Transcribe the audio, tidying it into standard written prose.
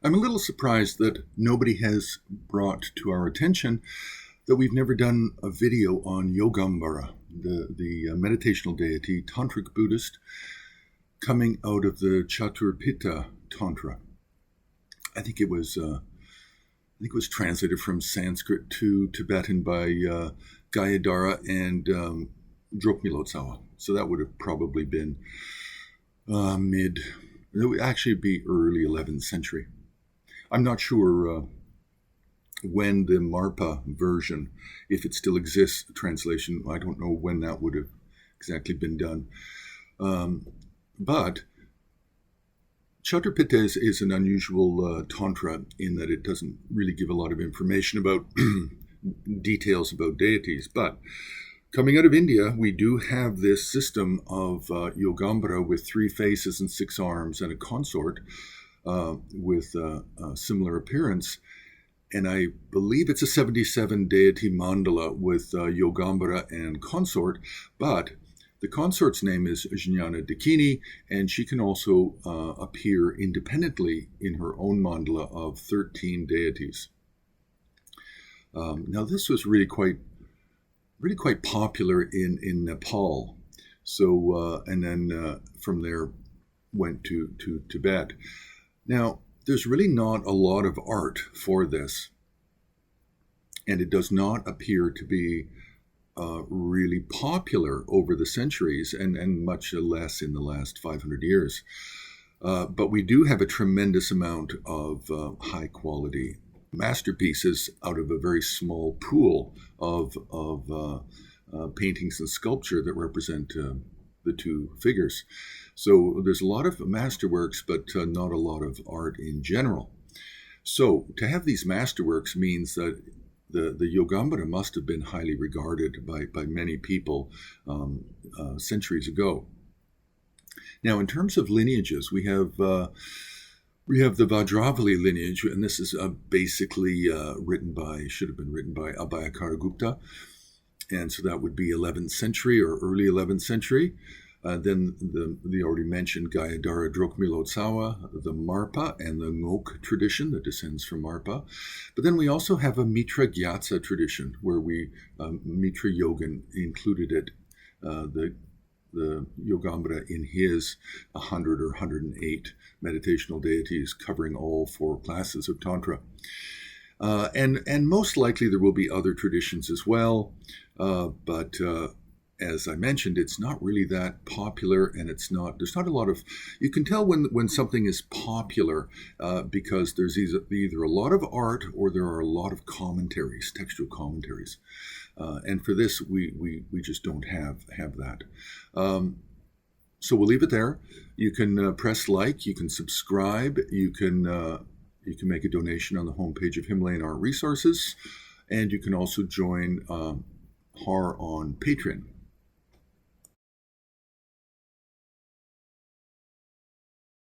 I'm a little surprised that nobody has brought to our attention that we've never done a video on Yogambara, the meditational deity, tantric Buddhist, coming out of the Chaturpita Tantra. I think it was translated from Sanskrit to Tibetan by Gayadhara and Drukmilotsawa. So that would have probably been it would actually be early 11th century. I'm not sure when the Marpa version, if it still exists, translation, I don't know when that would have exactly been done. But Chaturpita is an unusual tantra in that it doesn't really give a lot of information about details about deities. But coming out of India, we do have this system of Yogambara with 3 faces and 6 arms and a consort with a similar appearance. And I believe it's a 77 deity mandala with Yogambara and consort, but the consort's name is Jnana Dakini, and she can also appear independently in her own mandala of 13 deities. Now, this was really quite popular in Nepal. So, and then from there went to Tibet. Now, there's really not a lot of art for this, and it does not appear to be really popular over the centuries, and much less in the last 500 years. But we do have a tremendous amount of high-quality masterpieces out of a very small pool of paintings and sculpture that represent the 2 figures. So there's a lot of masterworks, but not a lot of art in general. So to have these masterworks means that the Yogambara must have been highly regarded by many people centuries ago. Now, in terms of lineages, we have the Vajravali lineage, and this is basically should have been written by Abhayakara-gupta, and so that would be 11th century or early 11th century. Then the already mentioned Gayadhara Drukmilotsawa, the Marpa, and the Ngok tradition that descends from Marpa. But then we also have a Mitra Gyatsa tradition where Mitra Yogan included it, the Yogambara in his 100 or 108 meditational deities covering all 4 classes of Tantra. And most likely there will be other traditions as well, but as I mentioned, it's not really that popular, and there's not a lot of, you can tell when something is popular because there's either a lot of art or there are a lot of commentaries, textual commentaries. And for this, we just don't have that. So we'll leave it there. You can press like, you can subscribe, you can make a donation on the homepage of Himalayan Art Resources, and you can also join HAR on Patreon.